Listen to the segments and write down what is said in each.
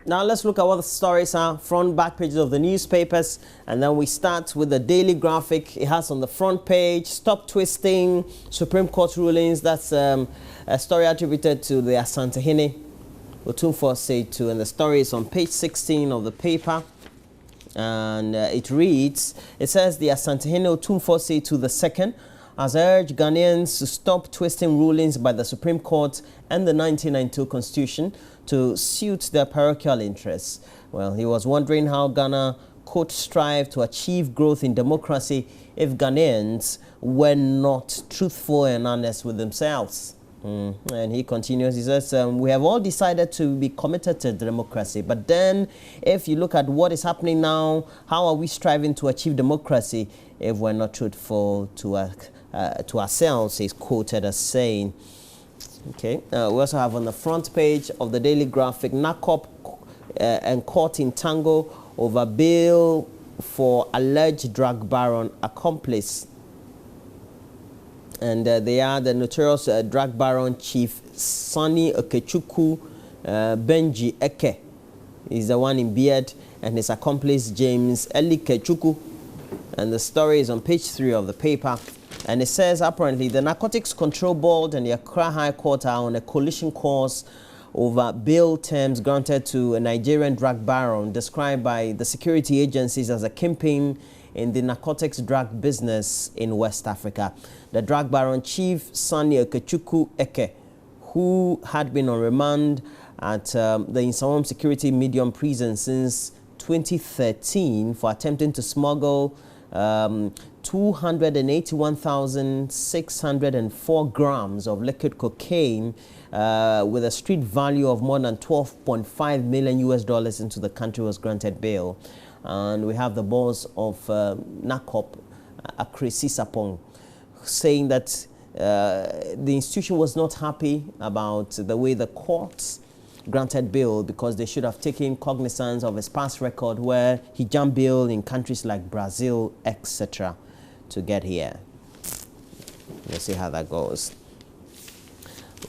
Now let's look at what the stories are, front, back pages of the newspapers, and then we start with the Daily Graphic. It has on the front page, "Stop Twisting Supreme Court Rulings." That's a story attributed to the Asantehene Otumfuo Osei-Tutu, and the story is on page 16 of the paper. And it reads, it says, "The Asantehene Otumfuo Osei-Tutu II has urged Ghanaians to stop twisting rulings by the Supreme Court and the 1992 Constitution to suit their parochial interests." Well, he was wondering how Ghana could strive to achieve growth in democracy if Ghanaians were not truthful and honest with themselves. And he continues, he says, "We have all decided to be committed to democracy. But then, if you look at what is happening now, how are we striving to achieve democracy if we're not truthful to ourselves?" He's quoted as saying. Okay. We also have on the front page of the Daily Graphic, "NACOP and court in tango over bail for alleged drug baron accomplice." And they are the notorious drug baron chief Sonny Okechukwu Benji Eke. He's the one in beard, and his accomplice James Eli Kechukwu. And the story is on page 3 of the paper. And it says, apparently, the Narcotics Control Board and the Accra High Court are on a collision course over bail terms granted to a Nigerian drug baron described by the security agencies as a kingpin in the narcotics drug business in West Africa. The drug baron chief Sonny Okechukwu Eke, who had been on remand at the Nsawam Security Medium Prison since 2013 for attempting to smuggle 281,604 grams of liquid cocaine with a street value of more than $12.5 million into the country, was granted bail. And we have the boss of NACOP, Akresi Sapong, saying that the institution was not happy about the way the courts granted bail because they should have taken cognizance of his past record where he jumped bail in countries like Brazil, etc. to get here. Let's see how that goes.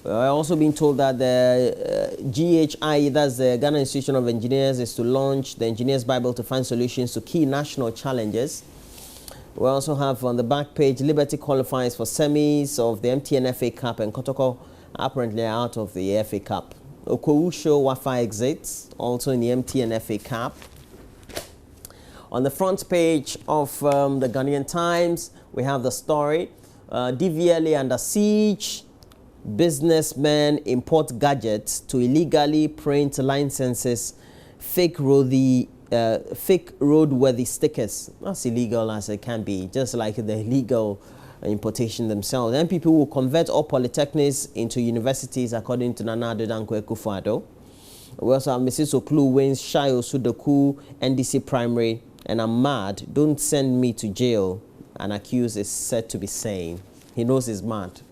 We're also being told that the GHI, that's the Ghana Institution of Engineers, is to launch the Engineers Bible to find solutions to key national challenges. We also have on the back page, Liberty qualifies for semis of the MTN FA Cup, and Kotoko apparently out of the FA Cup. Okowusho Wafa exits, also in the MTN FA Cup. On the front page of the Ghanaian Times, we have the story, DVLA under siege, businessmen import gadgets to illegally print licenses, fake roadworthy stickers. That's illegal as it can be, just like the illegal importation themselves. And people will convert all polytechnics into universities, according to Nana Addo Dankwa Akufo-Addo. We also have Mrs. Oklu wins Shayo Sudoku NDC Primary, and "I'm mad, don't send me to jail," an accused is said to be saying. He knows he's mad.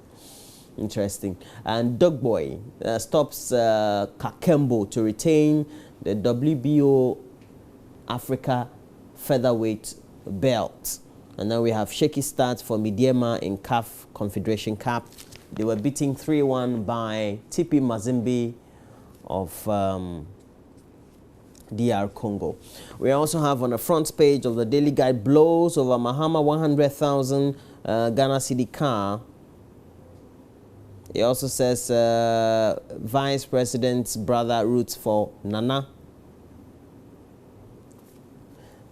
Interesting. And Dog Boy stops Kakembo to retain the WBO Africa featherweight belt. And now we have shaky start for Midiema in CAF Confederation Cup. They were beaten 3-1 by TP Mazembe of DR Congo. We also have on the front page of the Daily Guide, blows over Mahama 100,000 Ghana cedi car. It also says Vice President's brother roots for Nana.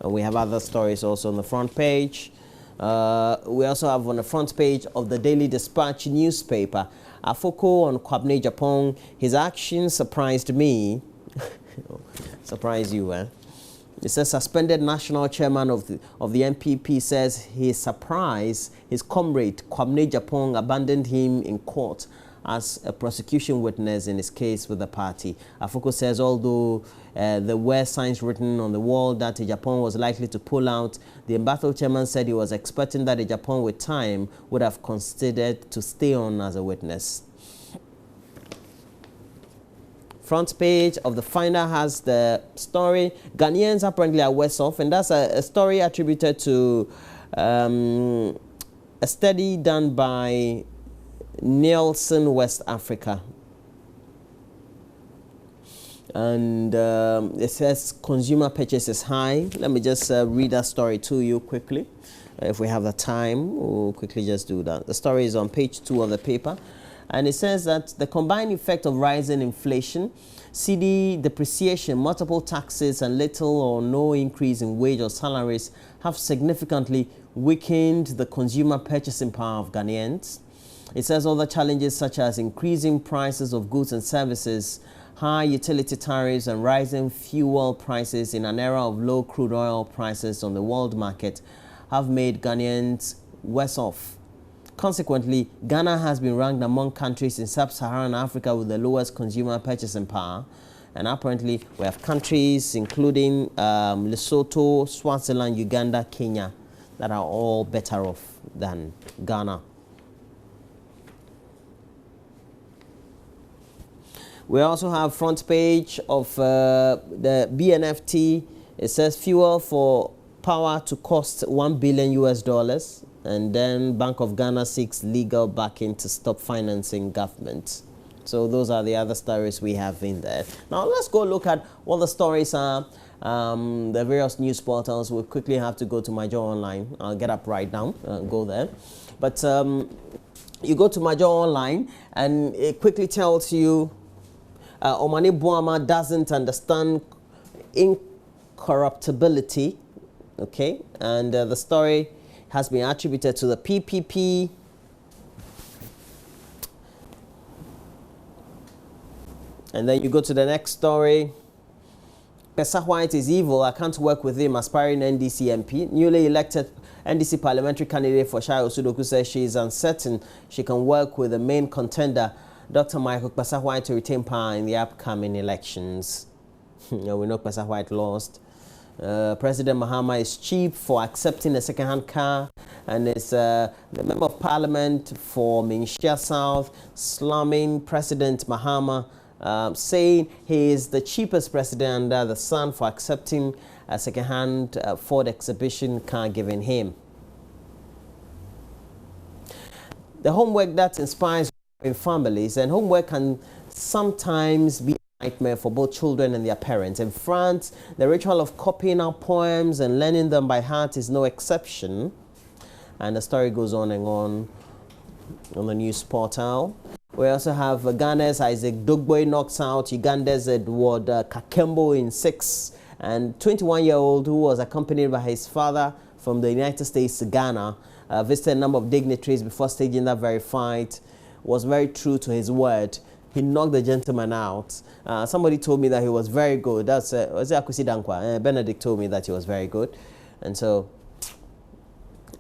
And we have other stories also on the front page. We also have on the front page of the Daily Dispatch newspaper, Afoko on Kwabena Agyapong. His actions surprised me. Surprise you, eh? It says suspended national chairman of the NPP says he is surprised his comrade Kwabena Agyapong abandoned him in court as a prosecution witness in his case with the party. Afoko says although there were signs written on the wall that Agyapong was likely to pull out, the embattled chairman said he was expecting that Agyapong with time would have considered to stay on as a witness. Front page of the Finder has the story, Ghanaians apparently are worse off, and that's a story attributed to a study done by Nielsen West Africa. And it says consumer purchase is high. Let me just read that story to you quickly. If we have the time, we'll quickly just do that. The story is on page 2 of the paper. And it says that the combined effect of rising inflation, CD depreciation, multiple taxes, and little or no increase in wage or salaries have significantly weakened the consumer purchasing power of Ghanaians. It says other challenges such as increasing prices of goods and services, high utility tariffs, and rising fuel prices in an era of low crude oil prices on the world market have made Ghanaians worse off. Consequently, Ghana has been ranked among countries in sub-Saharan Africa with the lowest consumer purchasing power. And apparently, we have countries including Lesotho, Swaziland, Uganda, Kenya that are all better off than Ghana. We also have front page of the BNFT. It says fuel for power to cost $1 billion, and then Bank of Ghana seeks legal backing to stop financing government. So those are the other stories we have in there. Now let's go look at what the stories are. The various news portals. We'll quickly have to go to Major Online. I'll get up right now and go there. But you go to Major Online and it quickly tells you Omani Boama doesn't understand incorruptibility. Okay, and the story has been attributed to the PPP. And then you go to the next story. Pesa White is evil. I can't work with him. Aspiring NDC MP. Newly elected NDC parliamentary candidate for Shai Osudoku says she is uncertain she can work with the main contender, Dr. Michael Pesa White, to retain power in the upcoming elections. We know Pesa White lost. President Mahama is cheap for accepting a second-hand car, and is the member of parliament for Minshia South slamming President Mahama, saying he is the cheapest president under the sun for accepting a second-hand Ford exhibition car given him. The homework that inspires in families, and homework can sometimes be nightmare for both children and their parents. In France, the ritual of copying out poems and learning them by heart is no exception. And the story goes on and on the news portal. We also have Ghana's Isaac Dogboy knocks out Uganda's Edward Kakembo in 6. And 21-year-old who was accompanied by his father from the United States to Ghana visited a number of dignitaries before staging that very fight. Was very true to his word. He knocked the gentleman out. Somebody told me that he was very good. That's was it Akusi Dankwa? Benedict told me that he was very good, and so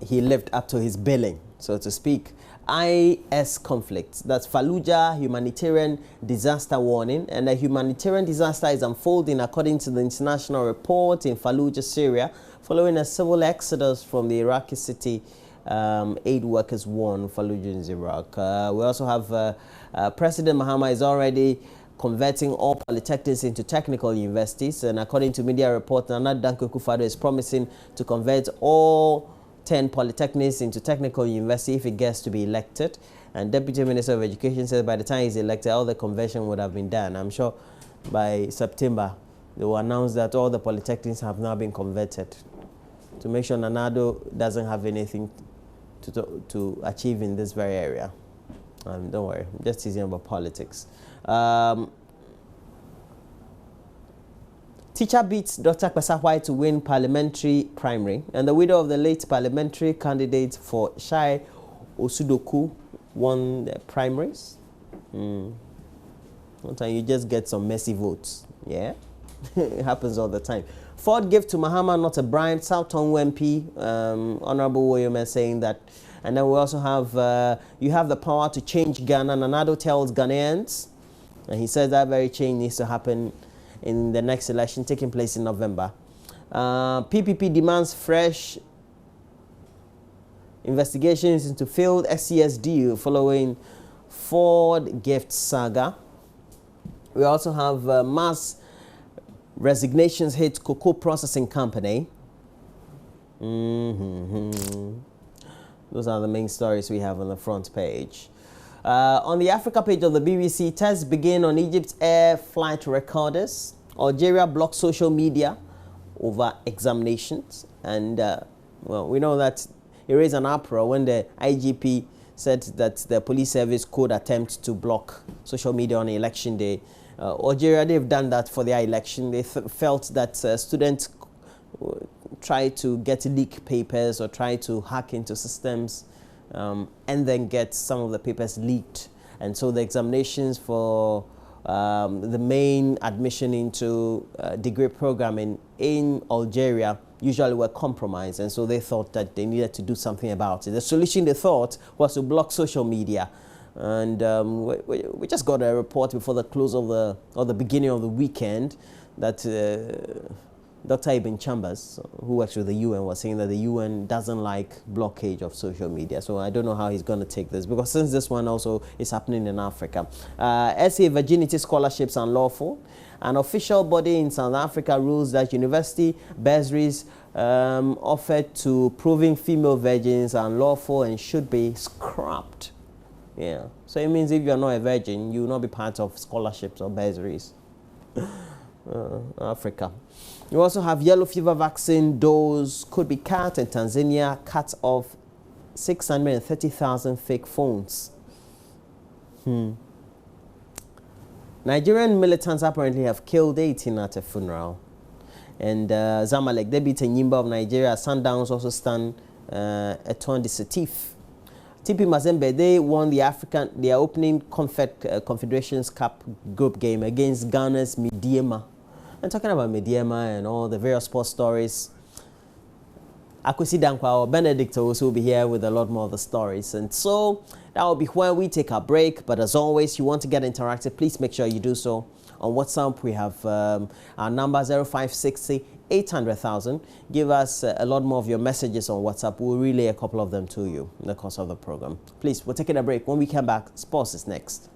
he lived up to his billing, so to speak. IS conflict. That's Fallujah humanitarian disaster warning, and a humanitarian disaster is unfolding according to the international report in Fallujah, Syria, following a civil exodus from the Iraqi city. Aid workers warn Fallujah in Iraq. We also have President Mahama is already converting all polytechnics into technical universities, and according to media report, Nana Dankwa Akufo-Addo is promising to convert all 10 polytechnics into technical university if he gets to be elected. And Deputy Minister of Education says by the time he's elected, all the conversion would have been done. I'm sure by September they will announce that all the polytechnics have now been converted, to make sure Nanado doesn't have anything to achieve in this very area. Don't worry, I'm just teasing about politics. Teacher beats Dr. Pesa White to win parliamentary primary, and the widow of the late parliamentary candidate for Shai Osudoku won the primaries. Sometimes you just get some messy votes. Yeah, it happens all the time. Ford gift to Mahama, not a bribe. South Tongu MP, Honorable William, saying that. And then we also have, you have the power to change Ghana. Nanado tells Ghanaians, and he says that very change needs to happen in the next election taking place in November. PPP demands fresh investigations into failed SCS deal following Ford gift saga. We also have mass resignations hit cocoa processing company. Those are the main stories we have on the front page. On the Africa page of the BBC, tests begin on Egypt's air flight recorders. Algeria blocks social media over examinations. And, well, we know that it raised an uproar when the IGP said that the police service could attempt to block social media on election day. Algeria, they've done that for their election. They felt that students try to get leak papers or try to hack into systems and then get some of the papers leaked. And so the examinations for the main admission into degree programming in Algeria usually were compromised, and so they thought that they needed to do something about it. The solution, they thought, was to block social media. And we just got a report before the close of the beginning of the weekend that Dr. Ibn Chambers, who works with the UN, was saying that the UN doesn't like blockage of social media. So I don't know how he's going to take this, because since this one also is happening in Africa. SA Virginity Scholarships Unlawful. An official body in South Africa rules that university bursaries offered to proving female virgins are unlawful and should be scrapped. Yeah. So it means if you're not a virgin, you will not be part of scholarships or bursaries. Africa. You also have yellow fever vaccine dose could be cut, and Tanzania cuts off 630,000 fake phones. Nigerian militants apparently have killed 18 at a funeral. And Zamalek, they beat Enyimba of Nigeria. Sundowns also stand Etoile du Sétif. TP Mazembe, they won their opening Confederations Cup group game against Ghana's Medeama. And talking about Medeama and all the various sports stories, Akwesi Dankwa or Benedict will also be here with a lot more of the stories. And so that will be where we take our break. But as always, you want to get interactive, please make sure you do so. On WhatsApp, we have our number 0560 800,000. Give us a lot more of your messages on WhatsApp. We'll relay a couple of them to you in the course of the program. Please, we're taking a break. When we come back, sports is next.